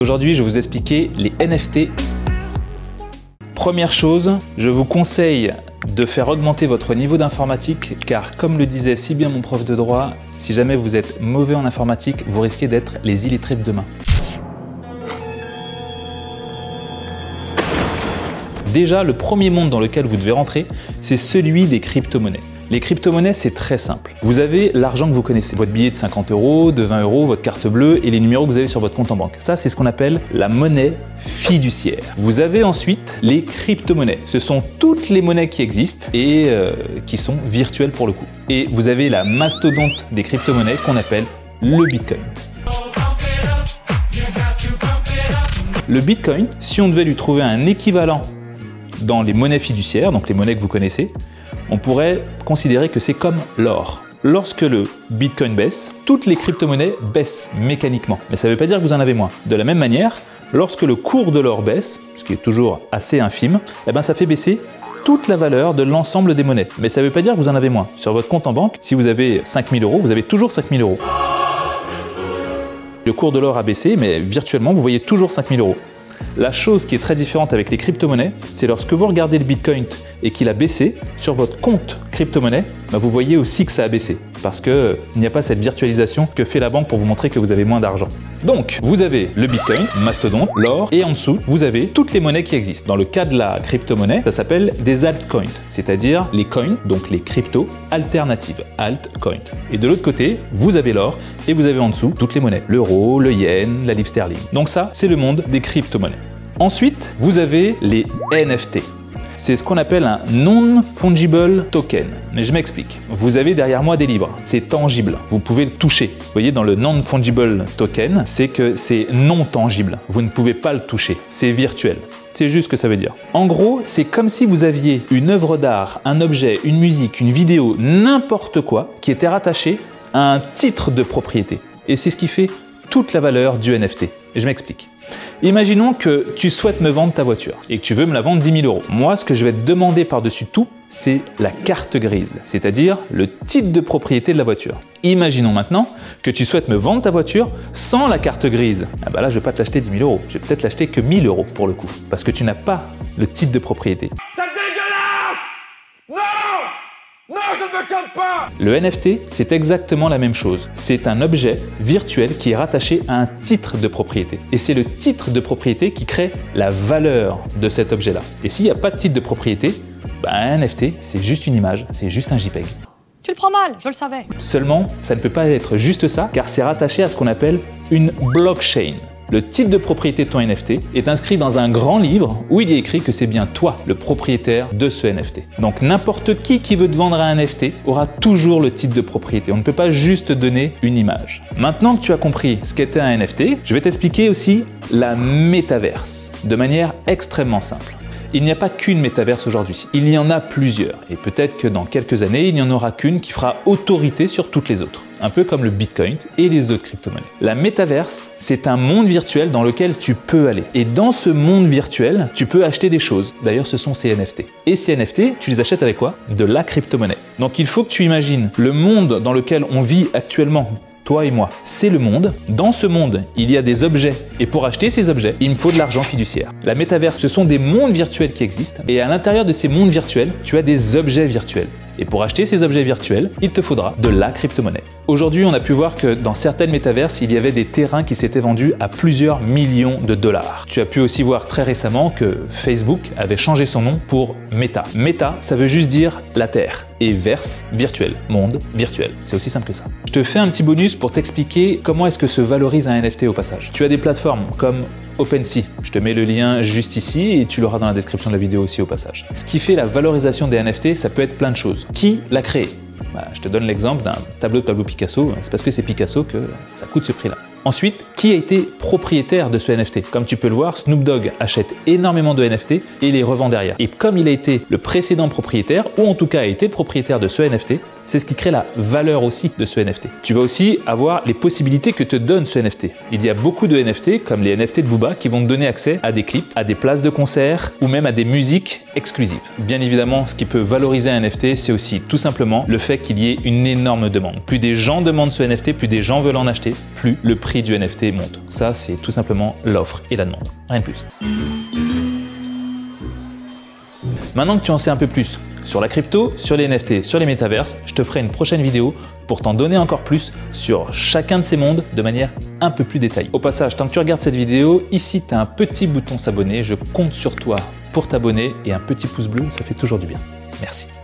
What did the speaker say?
Aujourd'hui, je vais vous expliquer les NFT. Première chose, je vous conseille de faire augmenter votre niveau d'informatique car comme le disait si bien mon prof de droit, si jamais vous êtes mauvais en informatique, vous risquez d'être les illettrés de demain. Déjà, le premier monde dans lequel vous devez rentrer, c'est celui des crypto-monnaies. Les crypto-monnaies, c'est très simple. Vous avez l'argent que vous connaissez, votre billet de 50 €, de 20 €, votre carte bleue et les numéros que vous avez sur votre compte en banque. Ça, c'est ce qu'on appelle la monnaie fiduciaire. Vous avez ensuite les crypto-monnaies. Ce sont toutes les monnaies qui existent et qui sont virtuelles pour le coup. Et vous avez la mastodonte des crypto-monnaies qu'on appelle le Bitcoin. Le Bitcoin, si on devait lui trouver un équivalent dans les monnaies fiduciaires, donc les monnaies que vous connaissez, on pourrait considérer que c'est comme l'or. Lorsque le Bitcoin baisse, toutes les crypto-monnaies baissent mécaniquement. Mais ça ne veut pas dire que vous en avez moins. De la même manière, lorsque le cours de l'or baisse, ce qui est toujours assez infime, eh ben ça fait baisser toute la valeur de l'ensemble des monnaies. Mais ça ne veut pas dire que vous en avez moins. Sur votre compte en banque, si vous avez 5 000 €, vous avez toujours 5 000 €. Le cours de l'or a baissé, mais virtuellement, vous voyez toujours 5 000 €. La chose qui est très différente avec les crypto-monnaies, c'est lorsque vous regardez le Bitcoin et qu'il a baissé, sur votre compte crypto-monnaie, vous voyez aussi que ça a baissé parce qu'il n'y a pas cette virtualisation que fait la banque pour vous montrer que vous avez moins d'argent. Donc, vous avez le Bitcoin, Mastodon, l'or et en dessous, vous avez toutes les monnaies qui existent. Dans le cas de la crypto-monnaie, ça s'appelle des altcoins, c'est-à-dire les coins, donc les cryptos alternatives, altcoins. Et de l'autre côté, vous avez l'or et vous avez en dessous toutes les monnaies, l'euro, le yen, la livre sterling. Donc ça, c'est le monde des crypto-monnaies. Ensuite, vous avez les NFT. C'est ce qu'on appelle un non-fungible token. Mais je m'explique. Vous avez derrière moi des livres. C'est tangible. Vous pouvez le toucher. Vous voyez, dans le non-fungible token, c'est que c'est non tangible. Vous ne pouvez pas le toucher. C'est virtuel. C'est juste ce que ça veut dire. En gros, c'est comme si vous aviez une œuvre d'art, un objet, une musique, une vidéo, n'importe quoi, qui était rattaché à un titre de propriété. Et c'est ce qui fait toute la valeur du NFT. Et je m'explique. Imaginons que tu souhaites me vendre ta voiture et que tu veux me la vendre 10 000 €. Moi, ce que je vais te demander par-dessus tout, c'est la carte grise, c'est-à-dire le titre de propriété de la voiture. Imaginons maintenant que tu souhaites me vendre ta voiture sans la carte grise. Ah bah là, je ne vais pas te l'acheter 10 000 €. Je vais peut-être l'acheter que 1 000 € pour le coup, parce que tu n'as pas le titre de propriété. C'est dégueulasse! Non! Non, je ne me calme pas! Le NFT, c'est exactement la même chose. C'est un objet virtuel qui est rattaché à un titre de propriété. Et c'est le titre de propriété qui crée la valeur de cet objet-là. Et s'il n'y a pas de titre de propriété, un NFT, c'est juste une image, c'est juste un JPEG. Tu le prends mal, je le savais. Seulement, ça ne peut pas être juste ça, car c'est rattaché à ce qu'on appelle une blockchain. Le titre de propriété de ton NFT est inscrit dans un grand livre où il est écrit que c'est bien toi le propriétaire de ce NFT. Donc n'importe qui veut te vendre un NFT aura toujours le titre de propriété. On ne peut pas juste donner une image. Maintenant que tu as compris ce qu'était un NFT, je vais t'expliquer aussi la métaverse de manière extrêmement simple. Il n'y a pas qu'une métaverse aujourd'hui, il y en a plusieurs. Et peut-être que dans quelques années, il n'y en aura qu'une qui fera autorité sur toutes les autres. Un peu comme le Bitcoin et les autres crypto-monnaies. La métaverse, c'est un monde virtuel dans lequel tu peux aller. Et dans ce monde virtuel, tu peux acheter des choses. D'ailleurs, ce sont ces NFT. Et ces NFT, tu les achètes avec quoi? De la crypto-monnaie. Donc il faut que tu imagines le monde dans lequel on vit actuellement. Toi et moi, c'est le monde. Dans ce monde, il y a des objets. Et pour acheter ces objets, il me faut de l'argent fiduciaire. La métaverse, ce sont des mondes virtuels qui existent. Et à l'intérieur de ces mondes virtuels, tu as des objets virtuels. Et pour acheter ces objets virtuels, il te faudra de la crypto-monnaie. Aujourd'hui, on a pu voir que dans certaines métaverses, il y avait des terrains qui s'étaient vendus à plusieurs millions de dollars. Tu as pu aussi voir très récemment que Facebook avait changé son nom pour Meta. Meta, ça veut juste dire la Terre. Et verse, virtuel, monde virtuel. C'est aussi simple que ça. Je te fais un petit bonus pour t'expliquer comment est-ce que se valorise un NFT au passage. Tu as des plateformes comme OpenSea. Je te mets le lien juste ici et tu l'auras dans la description de la vidéo aussi au passage. Ce qui fait la valorisation des NFT, ça peut être plein de choses. Qui l'a créé? Je te donne l'exemple d'un tableau Picasso. C'est parce que c'est Picasso que ça coûte ce prix-là. Ensuite, qui a été propriétaire de ce NFT? Comme tu peux le voir, Snoop Dogg achète énormément de NFT et les revend derrière. Et comme il a été le précédent propriétaire, ou en tout cas a été le propriétaire de ce NFT, C'est ce qui crée la valeur aussi de ce NFT. Tu vas aussi avoir les possibilités que te donne ce NFT. Il y a beaucoup de NFT, comme les NFT de Booba, qui vont te donner accès à des clips, à des places de concert ou même à des musiques exclusives. Bien évidemment, ce qui peut valoriser un NFT, c'est aussi tout simplement le fait qu'il y ait une énorme demande. Plus des gens demandent ce NFT, plus des gens veulent en acheter, plus le prix du NFT monte. Ça, c'est tout simplement l'offre et la demande. Rien de plus. Maintenant que tu en sais un peu plus sur la crypto, sur les NFT, sur les métaverses, je te ferai une prochaine vidéo pour t'en donner encore plus sur chacun de ces mondes de manière un peu plus détaillée. Au passage, tant que tu regardes cette vidéo, ici tu as un petit bouton s'abonner. Je compte sur toi pour t'abonner et un petit pouce bleu, ça fait toujours du bien. Merci.